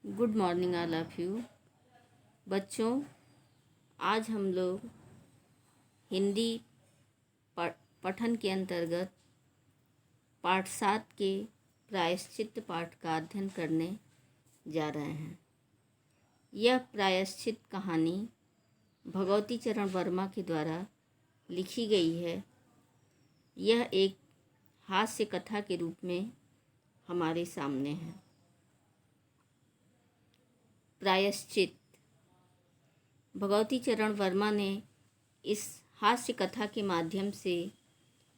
Good morning all of you. बच्चों, आज हम लोग हिंदी पठन के अंतर्गत पाठ 7 के प्रायश्चित पाठ का अध्ययन करने जा रहे हैं। यह प्रायश्चित कहानी भगवती चरण वर्मा के द्वारा लिखी गई है। यह एक हास्य कथा के रूप में हमारे सामने है। प्रायश्चित। भगवती चरण वर्मा ने इस हास्य कथा के माध्यम से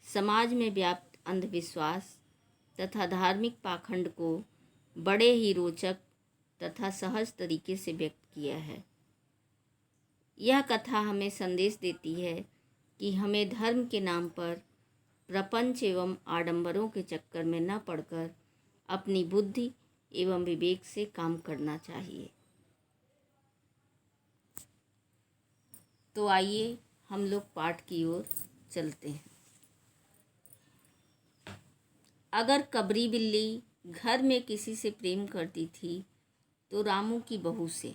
समाज में व्याप्त अंधविश्वास तथा धार्मिक पाखंड को बड़े ही रोचक तथा सहज तरीके से व्यक्त किया है। यह कथा हमें संदेश देती है कि हमें धर्म के नाम पर प्रपंच एवं आडंबरों के चक्कर में न पड़कर अपनी बुद्धि एवं विवेक से काम करना चाहिए। तो आइए हम लोग पाठ की ओर चलते हैं। अगर कबरी बिल्ली घर में किसी से प्रेम करती थी तो रामू की बहू से।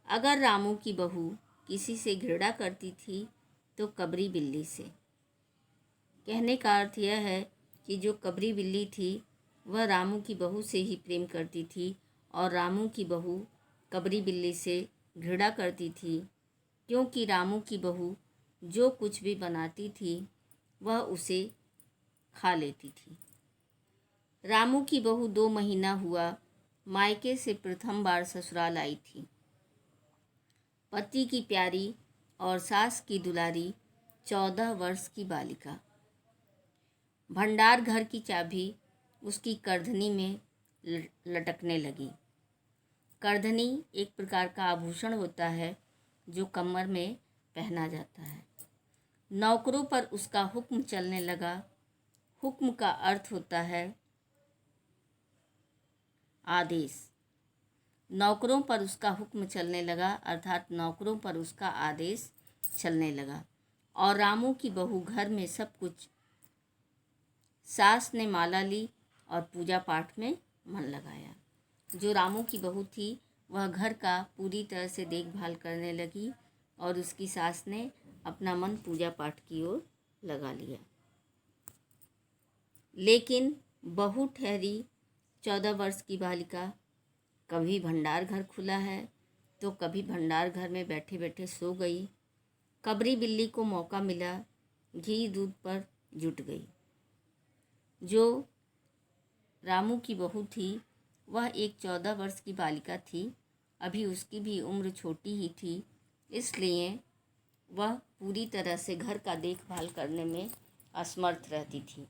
अगर रामू की बहू किसी से घृणा करती थी तो कबरी बिल्ली से। कहने का अर्थ यह है कि जो कबरी बिल्ली थी वह रामू की बहू से ही प्रेम करती थी और रामू की बहू कबरी बिल्ली से घृणा करती थी, क्योंकि रामू की बहू जो कुछ भी बनाती थी वह उसे खा लेती थी। रामू की बहू 2 महीना हुआ मायके से प्रथम बार ससुराल आई थी। पति की प्यारी और सास की दुलारी 14 वर्ष की बालिका। भंडार घर की चाबी उसकी करधनी में लटकने लगी। करधनी एक प्रकार का आभूषण होता है जो कमर में पहना जाता है। नौकरों पर उसका हुक्म चलने लगा। हुक्म का अर्थ होता है आदेश। नौकरों पर उसका हुक्म चलने लगा अर्थात नौकरों पर उसका आदेश चलने लगा। और रामू की बहू घर में सब कुछ। सास ने माला ली और पूजा पाठ में मन लगाया। जो रामू की बहू थी वह घर का पूरी तरह से देखभाल करने लगी और उसकी सास ने अपना मन पूजा पाठ की ओर लगा लिया। लेकिन बहू ठहरी 14 वर्ष की बालिका। कभी भंडार घर खुला है तो कभी भंडार घर में बैठे बैठे सो गई। कबरी बिल्ली को मौका मिला, घी दूध पर जुट गई। जो रामू की बहू थी वह एक 14 वर्ष की बालिका थी। अभी उसकी भी उम्र छोटी ही थी, इसलिए वह पूरी तरह से घर का देखभाल करने में असमर्थ रहती थी।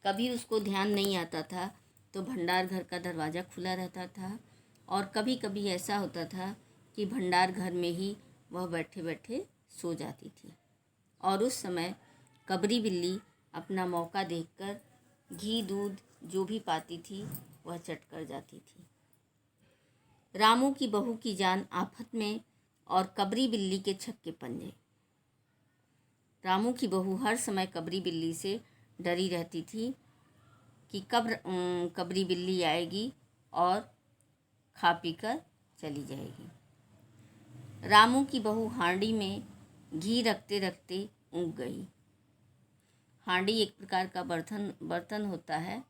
कभी उसको ध्यान नहीं आता था तो भंडार घर का दरवाज़ा खुला रहता था और कभी कभी ऐसा होता था कि भंडार घर में ही वह बैठे बैठे सो जाती थी और उस समय कबरी बिल्ली अपना मौका देखकर घी दूध जो भी पाती थी वह चट कर जाती थी। रामू की बहू की जान आफत में और कबरी बिल्ली के छक्के पंजे। रामू की बहू हर समय कबरी बिल्ली से डरी रहती थी कि कब कबरी बिल्ली आएगी और खा पी कर चली जाएगी। रामू की बहू हांडी में घी रखते रखते ऊँग गई। हांडी एक प्रकार का बर्तन होता है।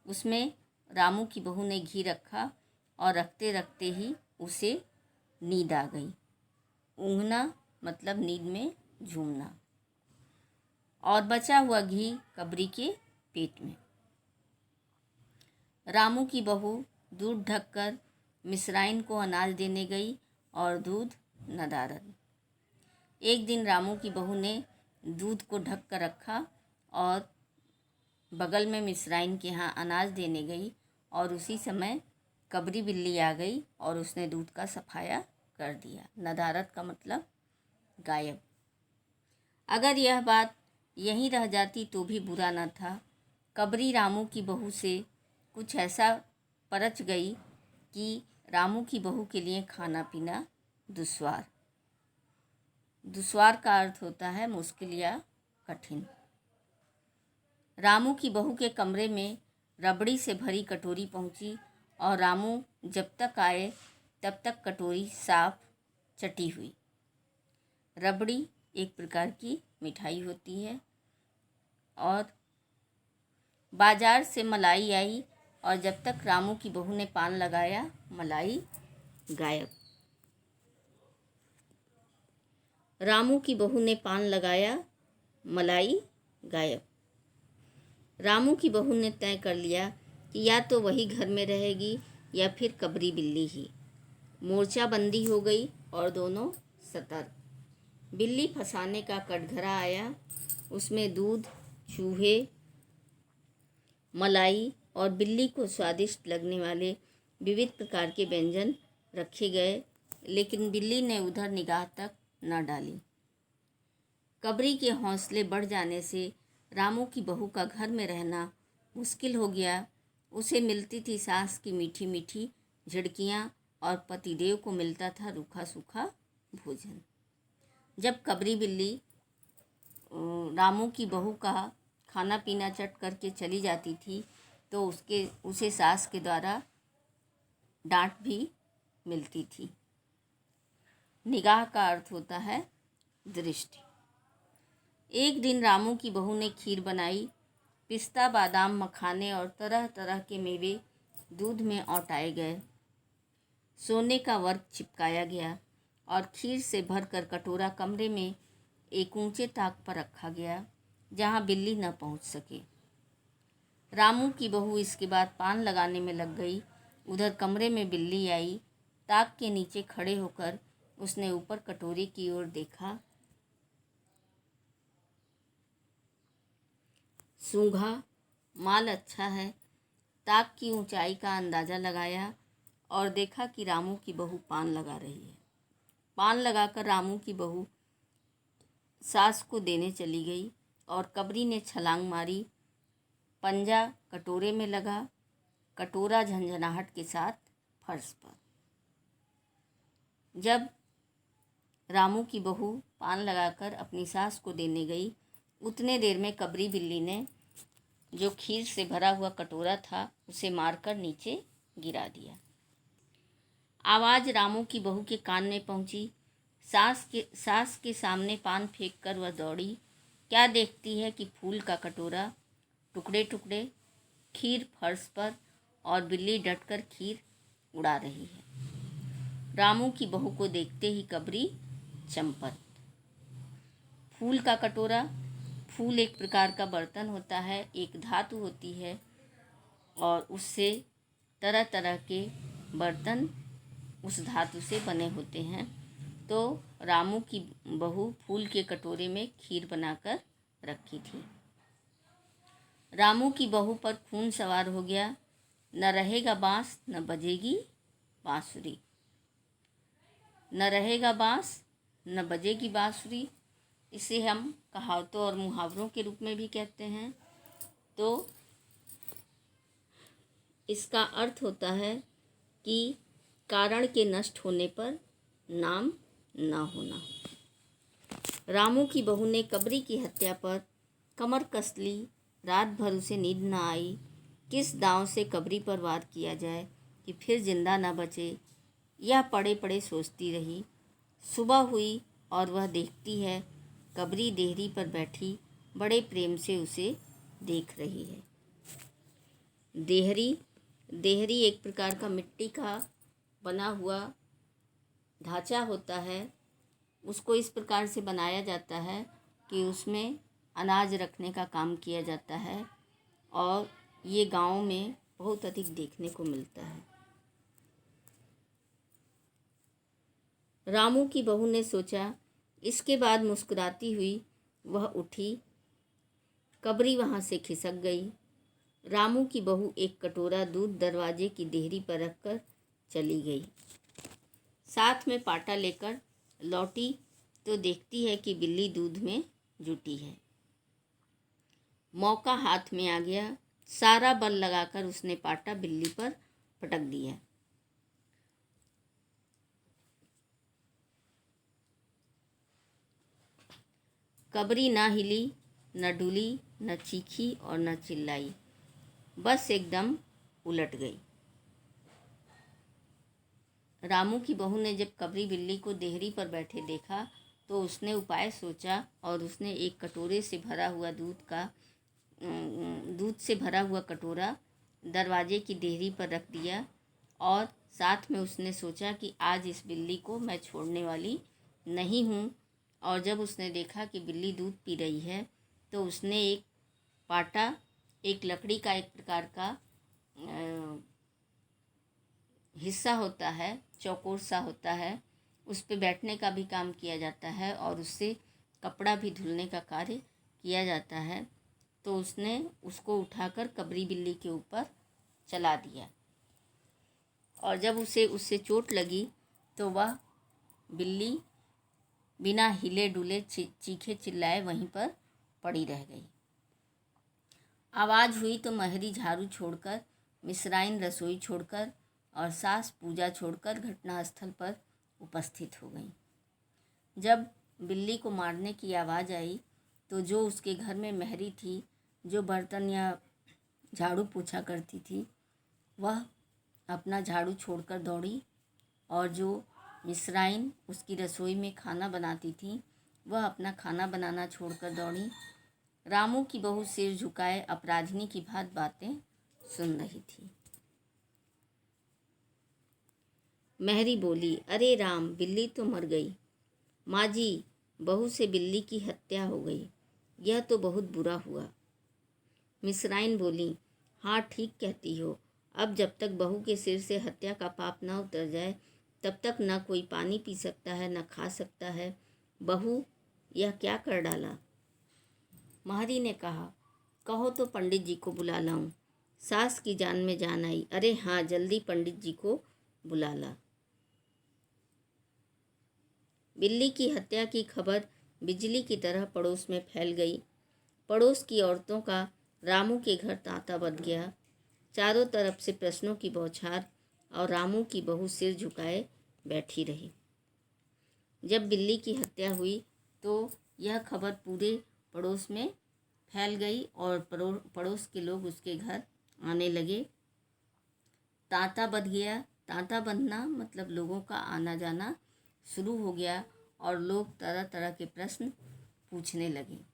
उसमें रामू की बहू ने घी रखा और रखते रखते ही उसे नींद आ गई। ऊँघना मतलब नींद में झूमना। और बचा हुआ घी कबरी के पेट में। रामू की बहू दूध ढककर मिस्राइन को अनाज देने गई और दूध नदारद। एक दिन रामू की बहू ने दूध को ढक कर रखा और बगल में मिस्राइन के यहाँ अनाज देने गई और उसी समय कबरी बिल्ली आ गई और उसने दूध का सफाया कर दिया। नदारद का मतलब गायब। अगर यह बात यहीं रह जाती तो भी बुरा न था। कबरी रामू की बहू से कुछ ऐसा परच गई कि रामू की बहू के लिए खाना पीना दुश्वार। दुश्वार का अर्थ होता है मुश्किल या कठिन। रामू की बहू के कमरे में रबड़ी से भरी कटोरी पहुंची और रामू जब तक आए तब तक कटोरी साफ चटी हुई। रबड़ी एक प्रकार की मिठाई होती है और बाजार से मलाई आई और जब तक रामू की बहू ने पान लगाया मलाई गायब। रामू की बहू ने पान लगाया मलाई गायब। रामू की बहू ने तय कर लिया कि या तो वही घर में रहेगी या फिर कबरी बिल्ली ही। मोर्चाबंदी हो गई और दोनों सतर्क। बिल्ली फंसाने का कटघरा आया। उसमें दूध, चूहे, मलाई और बिल्ली को स्वादिष्ट लगने वाले विविध प्रकार के व्यंजन रखे गए, लेकिन बिल्ली ने उधर निगाह तक न डाली। कबरी के हौसले बढ़ जाने से रामू की बहू का घर में रहना मुश्किल हो गया। उसे मिलती थी सास की मीठी मीठी झिड़कियाँ और पतिदेव को मिलता था रूखा सूखा भोजन। जब कबरी बिल्ली रामू की बहू का खाना पीना चट करके चली जाती थी तो उसे सास के द्वारा डांट भी मिलती थी। निगाह का अर्थ होता है दृष्टि। एक दिन रामू की बहू ने खीर बनाई। पिस्ता, बादाम, मखाने और तरह तरह के मेवे दूध में औटाए गए। सोने का वर्क चिपकाया गया और खीर से भरकर कटोरा कमरे में एक ऊंचे ताक पर रखा गया जहां बिल्ली न पहुंच सके। रामू की बहू इसके बाद पान लगाने में लग गई। उधर कमरे में बिल्ली आई। ताक के नीचे खड़े होकर उसने ऊपर कटोरे की ओर देखा। सूंघा, माल अच्छा है। ताक की ऊंचाई का अंदाज़ा लगाया और देखा कि रामू की बहू पान लगा रही है। पान लगाकर रामू की बहू सास को देने चली गई और कबरी ने छलांग मारी। पंजा कटोरे में लगा। कटोरा झंझनाहट के साथ फर्श पर। जब रामू की बहू पान लगाकर अपनी सास को देने गई, उतने देर में कबरी बिल्ली ने जो खीर से भरा हुआ कटोरा था उसे मारकर नीचे गिरा दिया। आवाज़ रामू की बहू के कान में पहुंची। सास के सामने पान फेंककर वह दौड़ी। क्या देखती है कि फूल का कटोरा, टुकड़े टुकड़े, खीर फर्श पर और बिल्ली डटकर खीर उड़ा रही है। रामू की बहू को देखते ही कबरी चंपत। फूल का कटोरा। फूल एक प्रकार का बर्तन होता है, एक धातु होती है और उससे तरह तरह के बर्तन उस धातु से बने होते हैं। तो रामू की बहू फूल के कटोरे में खीर बनाकर रखी थी। रामू की बहू पर खून सवार हो गया। न रहेगा बांस न बजेगी बांसुरी। न रहेगा बांस न बजेगी बांसुरी। इसे हम कहावतों और मुहावरों के रूप में भी कहते हैं। तो इसका अर्थ होता है कि कारण के नष्ट होने पर नाम न होना। रामू की बहू ने कबरी की हत्या पर कमर कस ली। रात भर उसे नींद न आई। किस दांव से कबरी पर वार किया जाए कि फिर जिंदा न बचे, यह पड़े पड़े सोचती रही। सुबह हुई और वह देखती है कबरी देहरी पर बैठी बड़े प्रेम से उसे देख रही है। देहरी एक प्रकार का मिट्टी का बना हुआ ढांचा होता है। उसको इस प्रकार से बनाया जाता है कि उसमें अनाज रखने का काम किया जाता है और ये गांव में बहुत अधिक देखने को मिलता है। रामू की बहू ने सोचा। इसके बाद मुस्कुराती हुई वह उठी। कबरी वहाँ से खिसक गई। रामू की बहू एक कटोरा दूध दरवाजे की देहरी पर रखकर चली गई। साथ में पाटा लेकर लौटी तो देखती है कि बिल्ली दूध में जुटी है। मौका हाथ में आ गया। सारा बल लगाकर उसने पाटा बिल्ली पर पटक दिया। कबरी ना हिली, न डुली, न चीखी और न चिल्लाई, बस एकदम उलट गई। रामू की बहू ने जब कबरी बिल्ली को देहरी पर बैठे देखा तो उसने उपाय सोचा और उसने एक कटोरे से भरा हुआ दूध से भरा हुआ कटोरा दरवाजे की देहरी पर रख दिया और साथ में उसने सोचा कि आज इस बिल्ली को मैं छोड़ने वाली नहीं हूँ। और जब उसने देखा कि बिल्ली दूध पी रही है तो उसने एक पाटा, एक लकड़ी का एक प्रकार का हिस्सा होता है, चौकोर सा होता है, उस पे बैठने का भी काम किया जाता है और उससे कपड़ा भी धुलने का कार्य किया जाता है। तो उसने उसको उठाकर कबरी बिल्ली के ऊपर चला दिया और जब उससे चोट लगी तो वह बिल्ली बिना हिले डुले चीखे चिल्लाए वहीं पर पड़ी रह गई। आवाज़ हुई तो महरी झाड़ू छोड़कर, मिस्राइन रसोई छोड़कर और सास पूजा छोड़कर घटनास्थल पर उपस्थित हो गई। जब बिल्ली को मारने की आवाज़ आई तो जो उसके घर में महरी थी, जो बर्तन या झाड़ू पोछा करती थी, वह अपना झाड़ू छोड़कर दौड़ी और जो मिस्राइन उसकी रसोई में खाना बनाती थी वह अपना खाना बनाना छोड़कर दौड़ी। रामू की बहू सिर झुकाए अपराधिनी की भांति बातें सुन रही थी। महरी बोली, अरे राम, बिल्ली तो मर गई। माँ जी, बहू से बिल्ली की हत्या हो गई, यह तो बहुत बुरा हुआ। मिस्राइन बोली, हाँ ठीक कहती हो। अब जब तक बहू के सिर से हत्या का पाप न उतर जाए तब तक न कोई पानी पी सकता है न खा सकता है। बहू, यह क्या कर डाला? महरी ने कहा, कहो तो पंडित जी को बुला लाऊं। सास की जान में जान आई। अरे हाँ, जल्दी पंडित जी को बुला ला। बिल्ली की हत्या की खबर बिजली की तरह पड़ोस में फैल गई। पड़ोस की औरतों का रामू के घर तांता बध गया। चारों तरफ से प्रश्नों की बौछार और रामू की बहू सिर झुकाए बैठी रही। जब बिल्ली की हत्या हुई तो यह खबर पूरे पड़ोस में फैल गई और पड़ोस के लोग उसके घर आने लगे। तांता बध गया। तांता बंधना मतलब लोगों का आना जाना शुरू हो गया और लोग तरह तरह के प्रश्न पूछने लगे।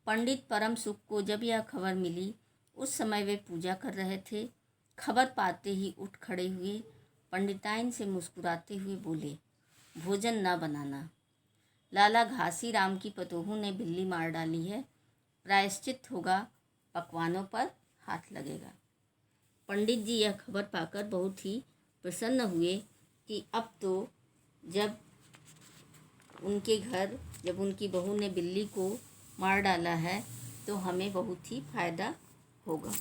पंडित परम सुख को जब यह खबर मिली, उस समय वे पूजा कर रहे थे। खबर पाते ही उठ खड़े हुए, पंडिताइन से मुस्कुराते हुए बोले, भोजन न बनाना। लाला घासी राम की पतोहू ने बिल्ली मार डाली है, प्रायश्चित होगा, पकवानों पर हाथ लगेगा। पंडित जी यह खबर पाकर बहुत ही प्रसन्न हुए कि अब तो जब उनकी बहू ने बिल्ली को मार डाला है तो हमें बहुत ही फायदा होगा।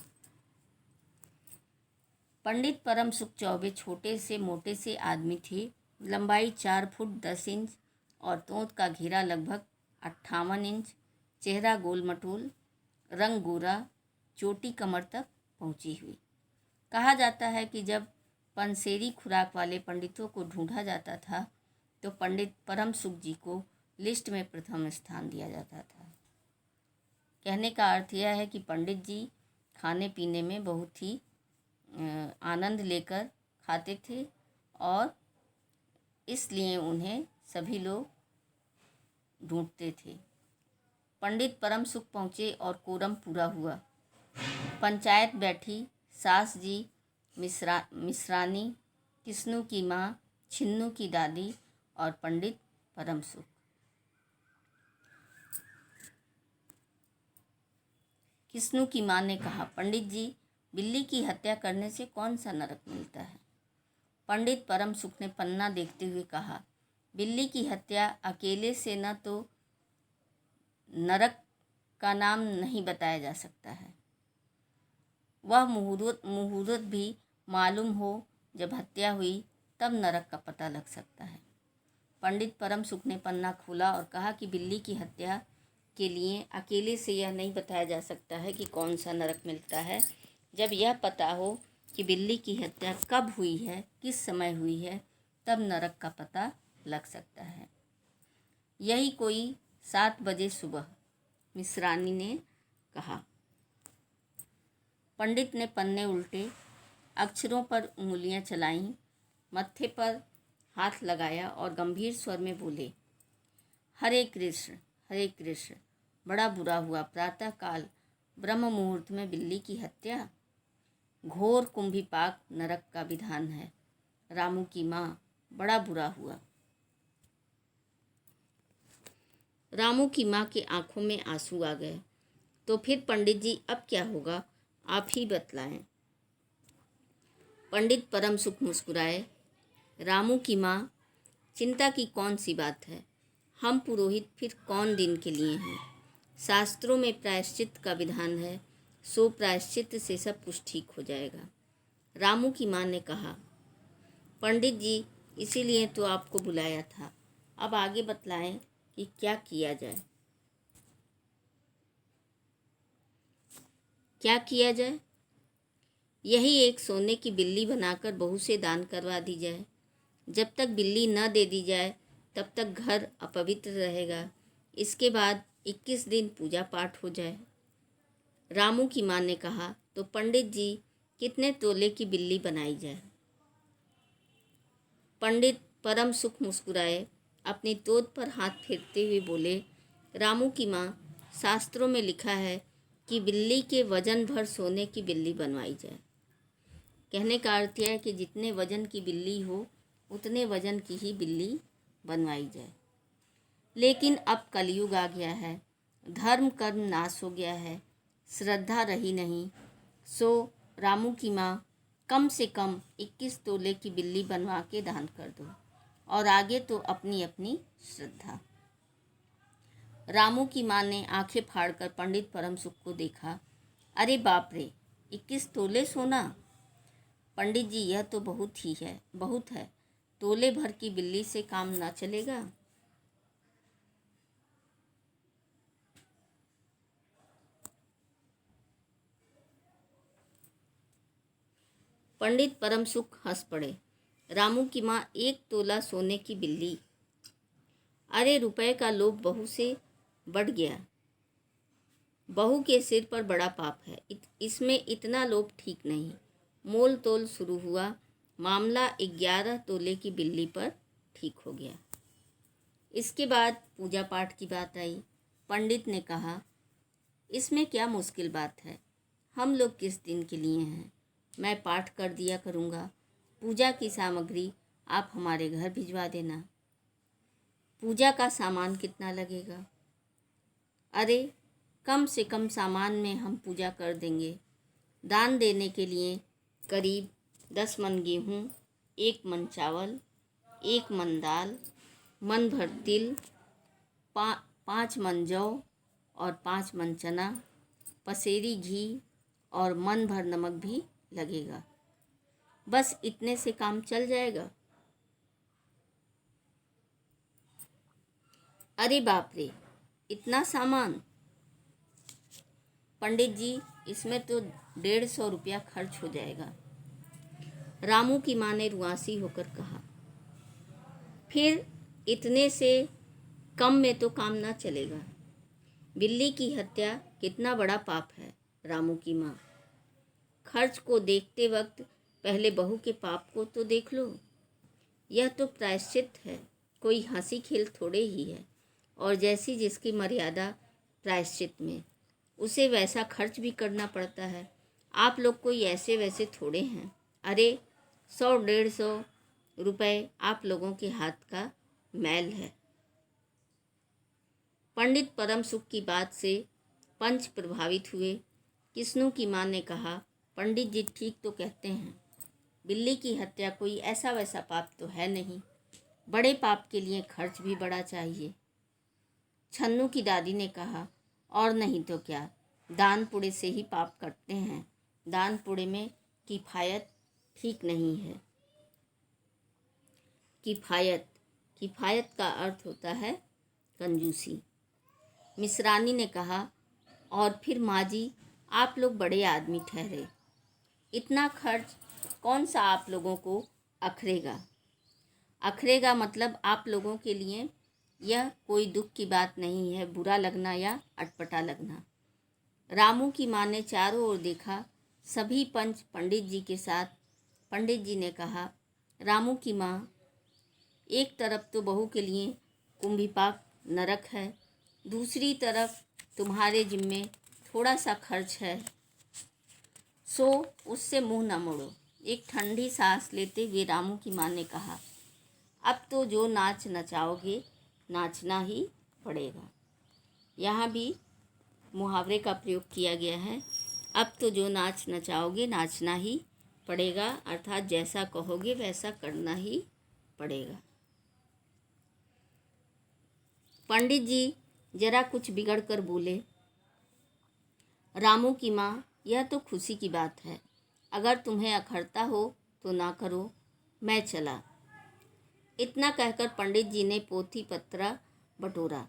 पंडित परम सुख चौबे छोटे से मोटे से आदमी थे। लंबाई 4 फुट 10 इंच और तोंत का घेरा लगभग 58 इंच। चेहरा गोल मटोल, रंग गोरा, चोटी कमर तक पहुंची हुई। कहा जाता है कि जब पंसेरी खुराक वाले पंडितों को ढूंढा जाता था तो पंडित परम सुख जी को लिस्ट में प्रथम स्थान दिया जाता था। कहने का अर्थ यह है कि पंडित जी खाने पीने में बहुत ही आनंद लेकर खाते थे और इसलिए उन्हें सभी लोग ढूंढते थे। पंडित परम सुख पहुँचे और कोरम पूरा हुआ। पंचायत बैठी। सास जी, मिश्रानी, किस्नू की माँ, छिन्नू की दादी और पंडित परम सुख। किस्नू की माँ ने कहा, पंडित जी, बिल्ली की हत्या करने से कौन सा नरक मिलता है? पंडित परम सुख ने पन्ना देखते हुए कहा, बिल्ली की हत्या अकेले से न तो नरक का नाम नहीं बताया जा सकता है, वह मुहूर्त भी मालूम हो जब हत्या हुई तब नरक का पता लग सकता है। पंडित परम सुख ने पन्ना खोला और कहा कि बिल्ली की हत्या के लिए अकेले से यह नहीं बताया जा सकता है कि कौन सा नरक मिलता है। जब यह पता हो कि बिल्ली की हत्या कब हुई है, किस समय हुई है, तब नरक का पता लग सकता है। यही कोई 7 बजे सुबह, मिश्रानी ने कहा। पंडित ने पन्ने उल्टे, अक्षरों पर उंगलियां चलाईं। मत्थे पर हाथ लगाया और गंभीर स्वर में बोले, हरे कृष्ण, हरे कृष्ण। बड़ा बुरा हुआ। प्रातःकाल ब्रह्म मुहूर्त में बिल्ली की हत्या, घोर कुंभीपाक नरक का विधान है। रामू की माँ, बड़ा बुरा हुआ। रामू की माँ की आंखों में आंसू आ गए। तो फिर पंडित जी, अब क्या होगा, आप ही बतलाएं। पंडित परम सुख मुस्कुराए। रामू की माँ, चिंता की कौन सी बात है। हम पुरोहित फिर कौन दिन के लिए हैं। शास्त्रों में प्रायश्चित का विधान है, सो प्रायश्चित से सब कुछ ठीक हो जाएगा। रामू की माँ ने कहा, पंडित जी, इसीलिए तो आपको बुलाया था। अब आगे बतलाएं कि क्या किया जाए। क्या किया जाए? यही एक सोने की बिल्ली बनाकर बहू से दान करवा दी जाए। जब तक बिल्ली न दे दी जाए तब तक घर अपवित्र रहेगा। इसके बाद 21 दिन पूजा पाठ हो जाए। रामू की माँ ने कहा, तो पंडित जी, कितने तोले की बिल्ली बनाई जाए। पंडित परम सुख मुस्कुराए। अपनी तोद पर हाथ फेरते हुए बोले, रामू की माँ, शास्त्रों में लिखा है कि बिल्ली के वजन भर सोने की बिल्ली बनवाई जाए। कहने का अर्थ यह है कि जितने वजन की बिल्ली हो उतने वजन की ही बिल्ली बनवाई जाए। लेकिन अब कलयुग आ गया है, धर्म कर्म नाश हो गया है, श्रद्धा रही नहीं। सो रामू की माँ, कम से कम 21 तोले की बिल्ली बनवा के दान कर दो, और आगे तो अपनी अपनी श्रद्धा। रामू की माँ ने आंखें फाड़कर पंडित परम सुख को देखा। अरे बाप रे, 21 तोले सोना। पंडित जी, यह तो बहुत है। तोले भर की बिल्ली से काम ना चलेगा। पंडित परम सुख हंस पड़े। रामू की माँ, 1 तोला सोने की बिल्ली। अरे रुपए का लोभ बहू से बढ़ गया। बहू के सिर पर बड़ा पाप है। इसमें इतना लोभ ठीक नहीं। मोल तोल शुरू हुआ। मामला 11 तोले की बिल्ली पर ठीक हो गया। इसके बाद पूजा पाठ की बात आई। पंडित ने कहा, इसमें क्या मुश्किल बात है। हम लोग किस दिन के लिए हैं। मैं पाठ कर दिया करूँगा। पूजा की सामग्री आप हमारे घर भिजवा देना। पूजा का सामान कितना लगेगा? अरे कम से कम सामान में हम पूजा कर देंगे। दान देने के लिए करीब 10 मन गेहूँ, 1 मन चावल, 1 मन दाल, मन भर तिल, 5 मन जौ और 5 मन चना, पसेरी घी और मन भर नमक भी लगेगा। बस इतने से काम चल जाएगा। अरे बाप रे, इतना सामान। पंडित जी, इसमें तो 150 रुपया खर्च हो जाएगा। रामू की माँ ने रुआंसी होकर कहा, फिर इतने से कम में तो काम ना चलेगा। बिल्ली की हत्या कितना बड़ा पाप है। रामू की माँ, खर्च को देखते वक्त पहले बहू के पाप को तो देख लो। यह तो प्रायश्चित है, कोई हंसी खेल थोड़े ही है। और जैसी जिसकी मर्यादा प्रायश्चित में, उसे वैसा खर्च भी करना पड़ता है। आप लोग कोई ऐसे वैसे थोड़े हैं। अरे 100-150 रुपए आप लोगों के हाथ का मैल है। पंडित परम सुख की बात से पंच प्रभावित हुए। किस्नू की माँ ने कहा, पंडित जी ठीक तो कहते हैं। बिल्ली की हत्या कोई ऐसा वैसा पाप तो है नहीं। बड़े पाप के लिए खर्च भी बड़ा चाहिए। छन्नू की दादी ने कहा, और नहीं तो क्या, दान पुण्य से ही पाप कटते हैं। दान पुण्य में किफ़ायत ठीक नहीं है। किफ़ायत का अर्थ होता है कंजूसी। मिश्रानी ने कहा, और फिर माँ जी, आप लोग बड़े आदमी ठहरे। इतना खर्च कौन सा आप लोगों को अखरेगा मतलब आप लोगों के लिए यह कोई दुख की बात नहीं है, बुरा लगना या अटपटा लगना। रामू की माँ ने चारों ओर देखा। सभी पंच पंडित जी के साथ। पंडित जी ने कहा, रामू की माँ, एक तरफ तो बहू के लिए कुंभीपाक नरक है, दूसरी तरफ तुम्हारे जिम्मे थोड़ा सा खर्च है, सो उससे मुंह न मोड़ो। एक ठंडी सांस लेते हुए रामू की माँ ने कहा, अब तो जो नाच नचाओगे नाचना ही पड़ेगा। यहाँ भी मुहावरे का प्रयोग किया गया है। अब तो जो नाच नचाओगे नाचना ही पड़ेगा, अर्थात जैसा कहोगे वैसा करना ही पड़ेगा। पंडित जी जरा कुछ बिगड़ कर बोले, रामू की माँ, यह तो खुशी की बात है, अगर तुम्हें अखरता हो तो ना करो, मैं चला। इतना कहकर पंडित जी ने पोथी पत्रा बटोरा।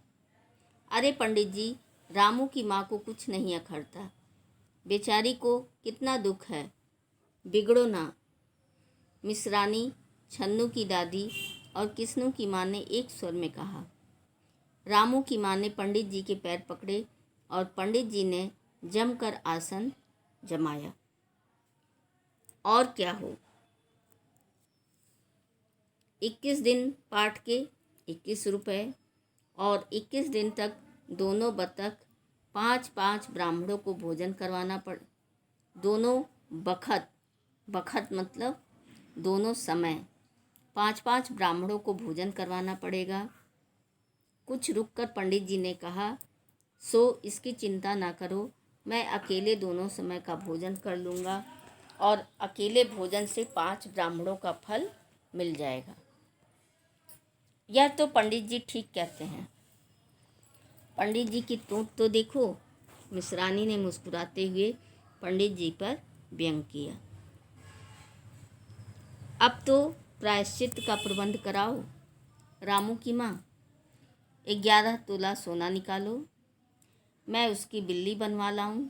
अरे पंडित जी, रामू की माँ को कुछ नहीं अखरता, बेचारी को कितना दुख है, बिगड़ो ना। मिश्रानी, छन्नू की दादी और किस्नू की माँ ने एक स्वर में कहा। रामू की माँ ने पंडित जी के पैर पकड़े और पंडित जी ने जमकर आसन जमाया। और क्या हो, 21 दिन पाठ के 21 रुपये और 21 दिन तक दोनों बतख 5-5 ब्राह्मणों को भोजन करवाना पड़, दोनों बखत, बखत मतलब दोनों समय 5-5 ब्राह्मणों को भोजन करवाना पड़ेगा। कुछ रुककर पंडित जी ने कहा, सो इसकी चिंता ना करो, मैं अकेले दोनों समय का भोजन कर लूँगा और अकेले भोजन से 5 ब्राह्मणों का फल मिल जाएगा। यह तो पंडित जी ठीक कहते हैं। पंडित जी की टोंट तो देखो। मिश्रानी ने मुस्कुराते हुए पंडित जी पर व्यंग किया। अब तो प्रायश्चित का प्रबंध कराओ। रामू की माँ, 11 तोला सोना निकालो, मैं उसकी बिल्ली बनवा लाऊं,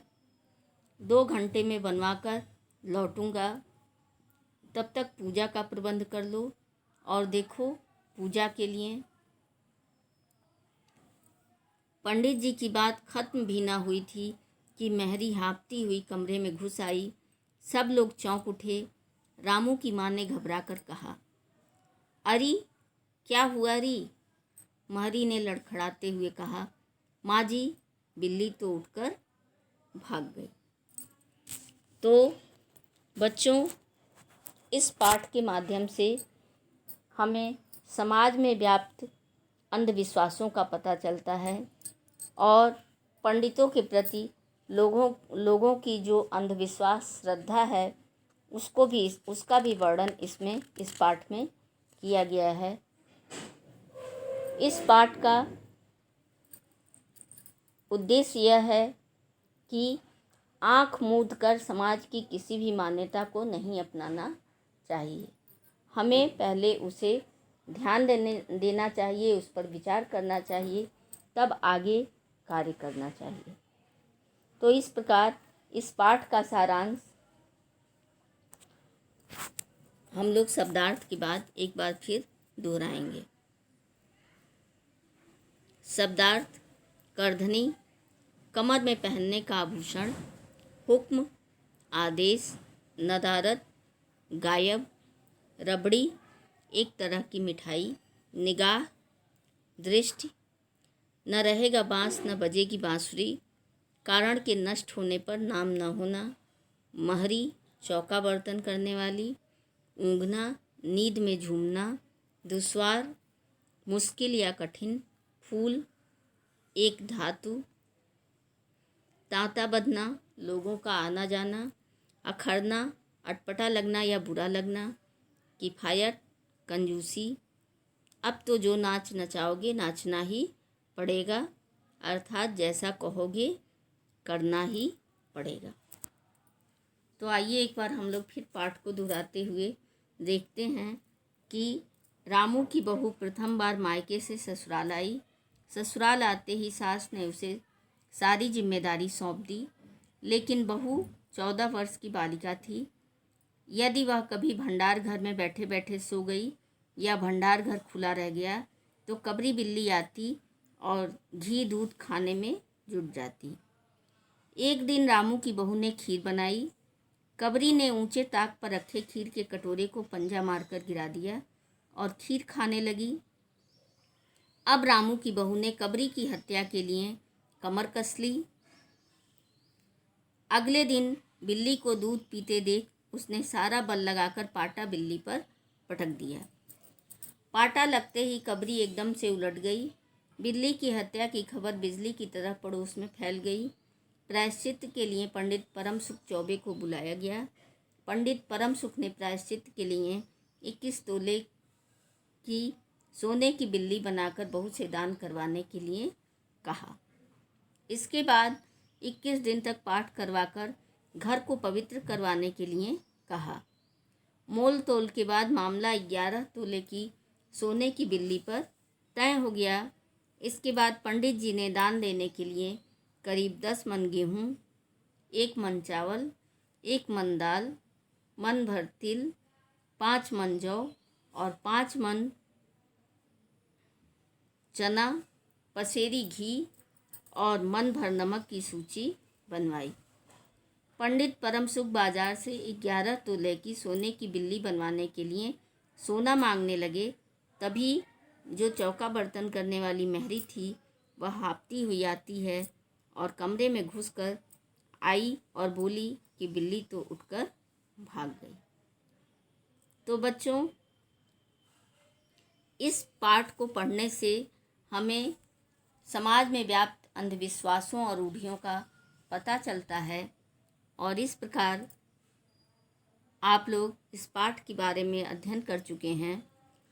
2 घंटे में बनवाकर लौटूंगा, तब तक पूजा का प्रबंध कर लो। और देखो, पूजा के लिए। पंडित जी की बात खत्म भी ना हुई थी कि मेहरी हाँफती हुई कमरे में घुस आई। सब लोग चौंक उठे। रामू की माँ ने घबरा कर कहा, अरे क्या हुआ री? महरी ने लड़खड़ाते हुए कहा, माँ जी, बिल्ली तो उठकर भाग गई। तो बच्चों, इस पाठ के माध्यम से हमें समाज में व्याप्त अंधविश्वासों का पता चलता है और पंडितों के प्रति लोगों की जो अंधविश्वास श्रद्धा है उसका भी वर्णन इस पाठ में किया गया है। इस पाठ का उद्देश्य यह है कि आँख मूंद कर समाज की किसी भी मान्यता को नहीं अपनाना चाहिए। हमें पहले उसे ध्यान देना चाहिए, उस पर विचार करना चाहिए, तब आगे कार्य करना चाहिए। तो इस प्रकार इस पाठ का सारांश हम लोग शब्दार्थ के बाद एक बार फिर दोहराएंगे। शब्दार्थ: करधनी, कमर में पहनने का आभूषण, हुक्म, आदेश, नदारत, गायब, रबड़ी, एक तरह की मिठाई, निगाह, दृष्टि, न रहेगा बाँस न बजेगी बाँसुरी, कारण के नष्ट होने पर नाम न होना, महरी, चौका बर्तन करने वाली, ऊँघना, नींद में झूमना, दुश्वार, मुश्किल या कठिन, फूल, एक धातु, तांता बंधना, लोगों का आना जाना, अखरना, अटपटा लगना या बुरा लगना, किफ़ायत, कंजूसी। अब तो जो नाच नचाओगे नाचना ही पड़ेगा, अर्थात जैसा कहोगे करना ही पड़ेगा। तो आइए एक बार हम लोग फिर पाठ को दोहराते हुए देखते हैं कि रामू की बहू प्रथम बार मायके से ससुराल आई। ससुराल आते ही सास ने उसे सारी जिम्मेदारी सौंप दी, लेकिन बहू 14 वर्ष की बालिका थी। यदि वह कभी भंडार घर में बैठे बैठे सो गई या भंडार घर खुला रह गया तो कबरी बिल्ली आती और घी दूध खाने में जुट जाती। एक दिन रामू की बहू ने खीर बनाई। कबरी ने ऊंचे ताक पर रखे खीर के कटोरे को पंजा मारकर गिरा दिया और खीर खाने लगी। अब रामू की बहू ने कबरी की हत्या के लिए कमर कस ली। अगले दिन बिल्ली को दूध पीते देख उसने सारा बल लगाकर पाटा बिल्ली पर पटक दिया। पाटा लगते ही कबरी एकदम से उलट गई। बिल्ली की हत्या की खबर बिजली की तरह पड़ोस में फैल गई। प्रायश्चित के लिए पंडित परम सुख चौबे को बुलाया गया। पंडित परम सुख ने प्रायश्चित के लिए 21 तोले की सोने की बिल्ली बनाकर बहू से दान करवाने के लिए कहा। इसके बाद 21 दिन तक पाठ करवाकर घर को पवित्र करवाने के लिए कहा। मोल तोल के बाद मामला 11 तोले की सोने की बिल्ली पर तय हो गया। इसके बाद पंडित जी ने दान देने के लिए करीब 10 मन गेहूँ, 1 मन चावल, 1 मन दाल, मन भर तिल, 5 मन जौ और 5 मन चना, पसेरी घी और मन भर नमक की सूची बनवाई। पंडित परम सुख बाजार से 11 तोले की सोने की बिल्ली बनवाने के लिए सोना मांगने लगे। तभी जो चौका बर्तन करने वाली मेहरी थी वह हाँफती हुई आती है और कमरे में घुसकर आई और बोली कि बिल्ली तो उठकर भाग गई। तो बच्चों, इस पाठ को पढ़ने से हमें समाज में व्याप्त अंधविश्वासों और रूढ़ियों का पता चलता है और इस प्रकार आप लोग इस पाठ के बारे में अध्ययन कर चुके हैं,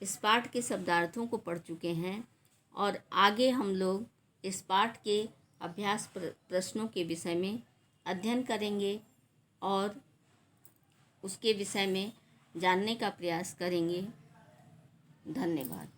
इस पाठ के शब्दार्थों को पढ़ चुके हैं और आगे हम लोग इस पाठ के अभ्यास प्रश्नों के विषय में अध्ययन करेंगे और उसके विषय में जानने का प्रयास करेंगे। धन्यवाद।